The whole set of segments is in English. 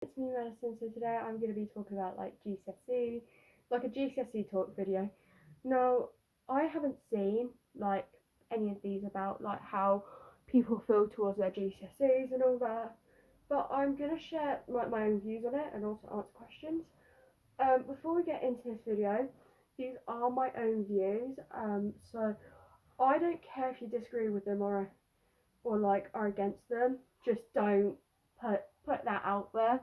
It's me, Madison. So today I'm going to be talking about like GCSE, like a GCSE talk video. Now, I haven't seen like any of these about like how people feel towards their GCSEs and all that, but I'm going to share like my own views on it and also answer questions. Before we get into this video, these are my own views. So I don't care if you disagree with them or like are against them. Just don't put that out there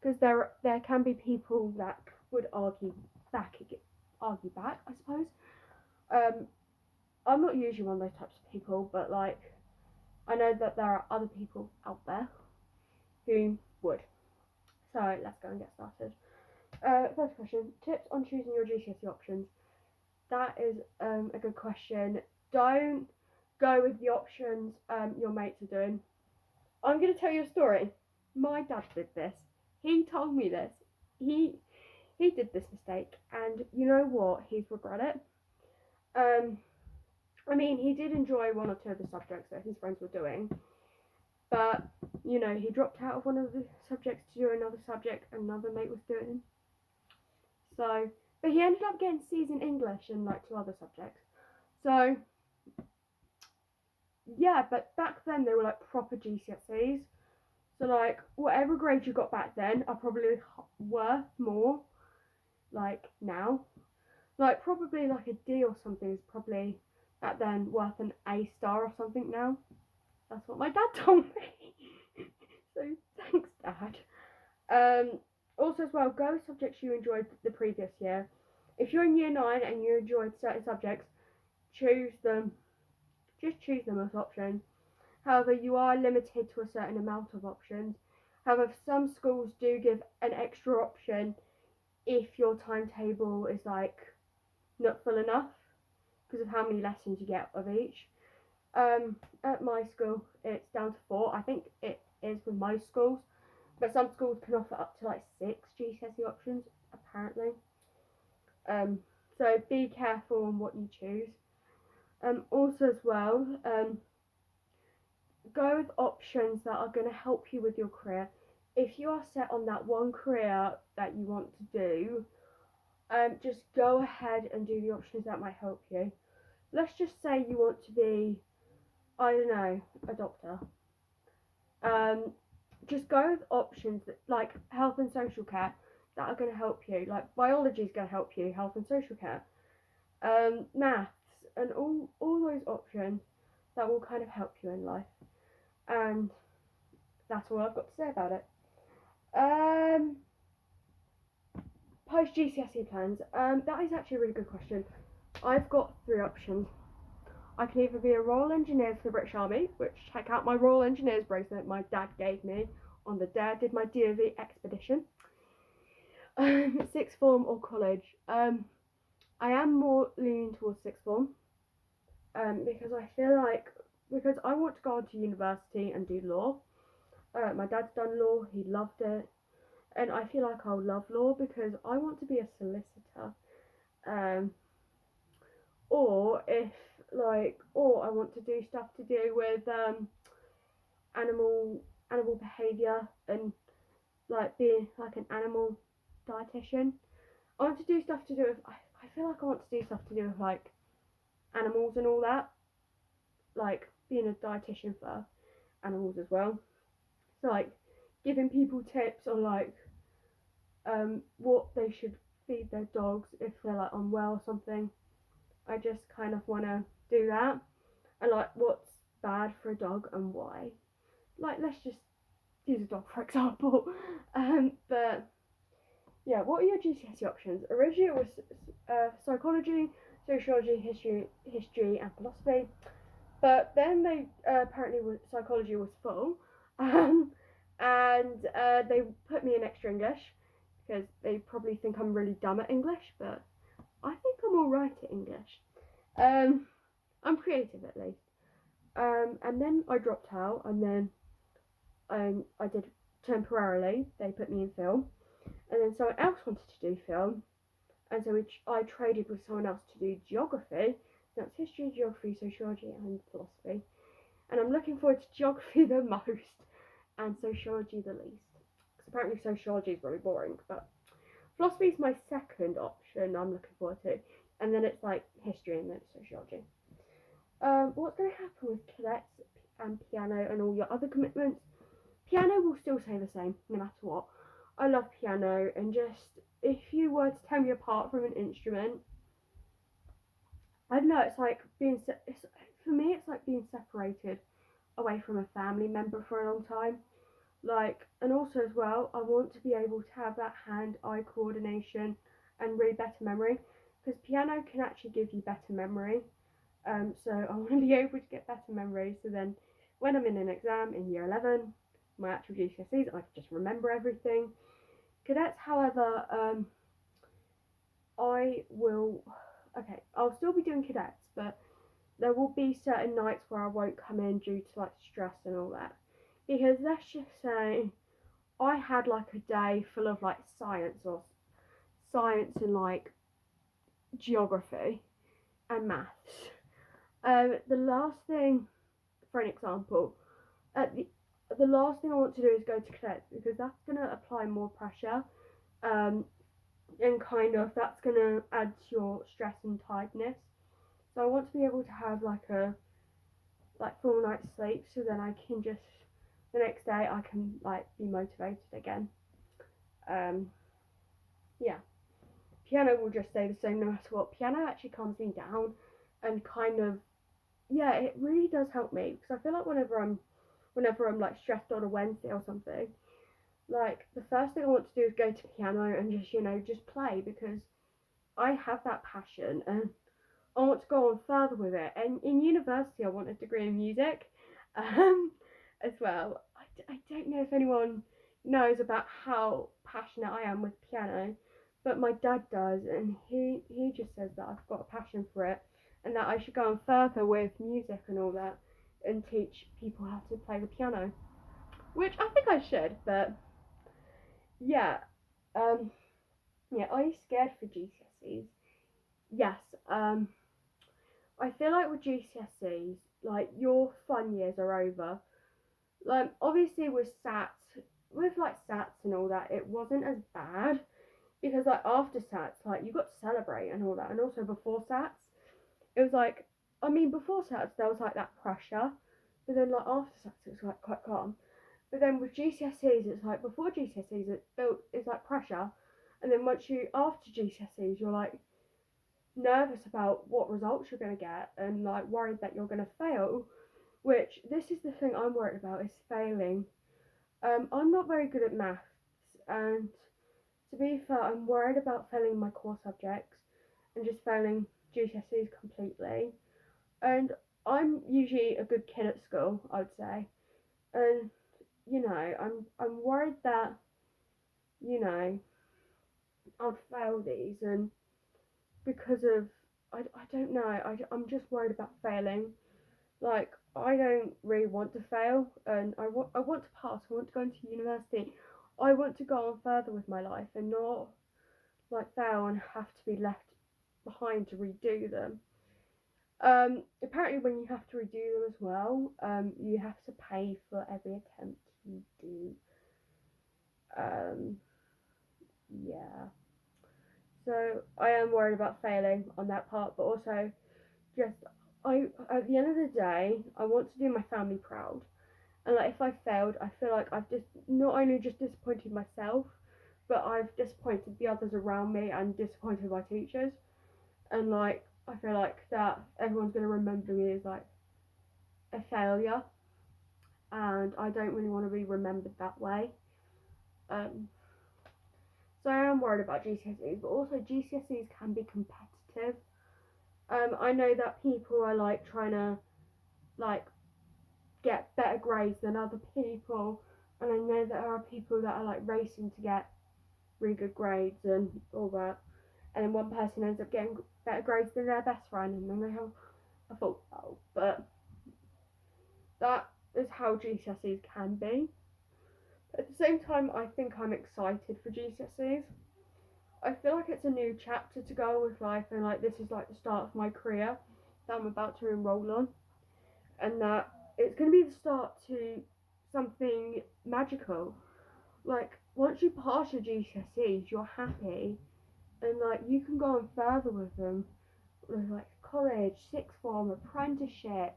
because there can be people that would argue back, I suppose. Um, I'm not usually one of those types of people, but like I know that there are other people out there who would. So let's go and get started. First question: tips on choosing your GCSE options. That is a good question. Don't go with the options your mates are doing. I'm going to tell you a story. My dad did this. He told me this. He he did this mistake, and you know what? He's regret it. Um, I mean, he did enjoy one or two of the subjects that his friends were doing, but you know, he dropped out of one of the subjects to do another subject another mate was doing. So, but he ended up getting C's in English and like two other subjects. So, yeah, but back then they were like proper GCSEs. So like whatever grades you got back then are probably worth more like now. Like probably like a D or something is probably back then worth an A star or something now. That's what my dad told me. So thanks, Dad. Also as well, go with subjects you enjoyed the previous year. If you're in year 9 and you enjoyed certain subjects, choose them. Just choose them as options. However, you are limited to a certain amount of options. However, some schools do give an extra option if your timetable is like not full enough because of how many lessons you get of each. At my school, it's down to 4. I think it is with most schools, but some schools can offer up to like 6 GCSE options apparently. So be careful on what you choose. Also as well, go with options that are going to help you with your career. If you are set on that one career that you want to do, just go ahead and do the options that might help you. Let's just say you want to be, I don't know, a doctor. Just go with options that, like health and social care, that are going to help you. Like biology is going to help you, health and social care, maths, and all those options that will kind of help you in life. And that's all I've got to say about it. Post GCSE plans. That is actually a really good question. I've got 3 options. I can either be a Royal Engineer for the British Army, which check out my Royal Engineers bracelet my dad gave me on the day I did my DOV expedition. Sixth form or college. I am more leaning towards sixth form. Because I feel like because I want to go on to university and do law. My dad's done law, he loved it, and I feel like I'll love law because I want to be a solicitor. Or if or I want to do stuff to do with animal behaviour and like being like an animal dietitian. I want to do stuff to do with. I feel like I want to do stuff to do with like animals and all that, like being a dietitian for animals as well. So like giving people tips on like what they should feed their dogs if they're like unwell or something. I just kind of want to do that, and like what's bad for a dog and why. Like let's just use a dog for example. But yeah, what are your GCSE options? Originally it was psychology, sociology, history and philosophy. But then they apparently psychology was full, and they put me in extra English because they probably think I'm really dumb at English, but I think I'm all right at English. I'm creative at least. And then I dropped out, and then I did temporarily. They put me in film, and then someone else wanted to do film, and so I traded with someone else to do geography. That's history, geography, sociology, and philosophy. And I'm looking forward to geography the most, and sociology the least, because apparently sociology is really boring, but philosophy is my second option I'm looking forward to, and then it's like history and then it's sociology. What's going to happen with cadets and piano and all your other commitments? Piano will still stay the same no matter what. I love piano, and just if you were to tear me apart from an instrument, I don't know. It's like for me. It's like being separated away from a family member for a long time. Like, and also as well, I want to be able to have that hand-eye coordination and really better memory, because piano can actually give you better memory. So I want to be able to get better memory. So then, when I'm in an exam in year 11, my actual GCSEs, I can just remember everything. Cadets, however, I will. Okay, I'll still be doing cadets, but there will be certain nights where I won't come in due to like stress and all that. Because let's just say I had like a day full of like science and like geography and maths. The last thing, for an example, at the last thing I want to do is go to cadets, because that's gonna apply more pressure, and kind of that's gonna add to your stress and tiredness. So I want to be able to have like a full night's sleep, so then I can just the next day I can like be motivated again. Um, yeah, piano will just stay the same no matter what. Piano actually calms me down, and kind of it really does help me, because I feel like whenever I'm like stressed on a Wednesday or something, like the first thing I want to do is go to piano and just play, because I have that passion and I want to go on further with it. And in university, I want a degree in music, as well. I don't know if anyone knows about how passionate I am with piano, but my dad does, and he just says that I've got a passion for it, and that I should go on further with music and all that, and teach people how to play the piano, which I think I should. But yeah, are you scared for GCSEs? Yes. I feel like with GCSEs, like your fun years are over. Like obviously with like SATs and all that, it wasn't as bad, because like after SATs, like you got to celebrate and all that, and also before SATs, it was like, I mean, before SATs there was like that pressure, but then like after SATs it was like quite calm. But then with GCSEs, it's like before GCSEs it's like pressure, and then once you after GCSEs you're like nervous about what results you're gonna get, and like worried that you're gonna fail. Which this is the thing I'm worried about, is failing. I'm not very good at maths, and to be fair, I'm worried about failing my core subjects and just failing GCSEs completely. And I'm usually a good kid at school, I would say, and I'm worried that I'd fail these, and because of I don't know, I'm just worried about failing. Like, I don't really want to fail, and I want to pass. I want to go into university. I want to go on further with my life, and not like fail and have to be left behind to redo them. Apparently, when you have to redo them as well, you have to pay for every attempt you do. Um, yeah. So I am worried about failing on that part, but also just at the end of the day, I want to do my family proud. And like if I failed, I feel like I've just not only just disappointed myself, but I've disappointed the others around me and disappointed my teachers. And like I feel like that everyone's gonna remember me as like a failure, and I don't really want to be remembered that way. Um, so I am worried about GCSEs, but also GCSEs can be competitive. I know that people are like trying to like get better grades than other people, and I know that there are people that are like racing to get really good grades and all that, and then one person ends up getting better grades than their best friend, and then they have a fault. But that is how GCSEs can be. At the same time, I think I'm excited for GCSEs. I feel like it's a new chapter to go with life, and like this is like the start of my career that I'm about to enroll on, and that it's going to be the start to something magical. Like once you pass your GCSEs, you're happy, and like you can go on further with them, with like college, sixth form, apprenticeship,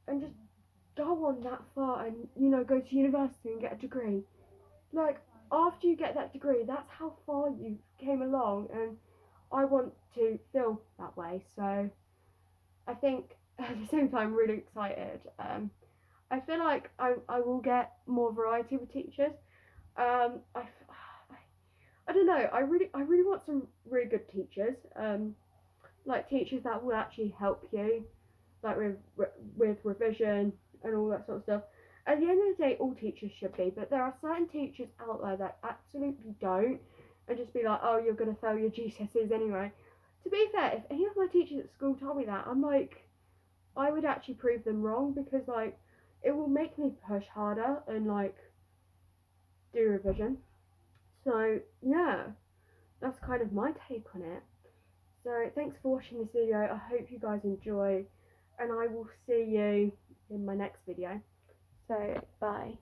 and just go on that far, and you know, go to university and get a degree. Like after you get that degree, that's how far you came along, and I want to feel that way. So I think at the same time, really excited. I feel like I will get more variety with teachers. I don't know. I really want some really good teachers. Like teachers that will actually help you, like with revision and all that sort of stuff. At the end of the day, all teachers should be, but there are certain teachers out there that absolutely don't, and just be like, oh, you're gonna fail your GCSEs anyway. To be fair, if any of my teachers at school told me that, I'm like, I would actually prove them wrong, because like it will make me push harder and like do revision. So yeah, that's kind of my take on it. So thanks for watching this video. I hope you guys enjoy, and I will see you in my next video. So bye.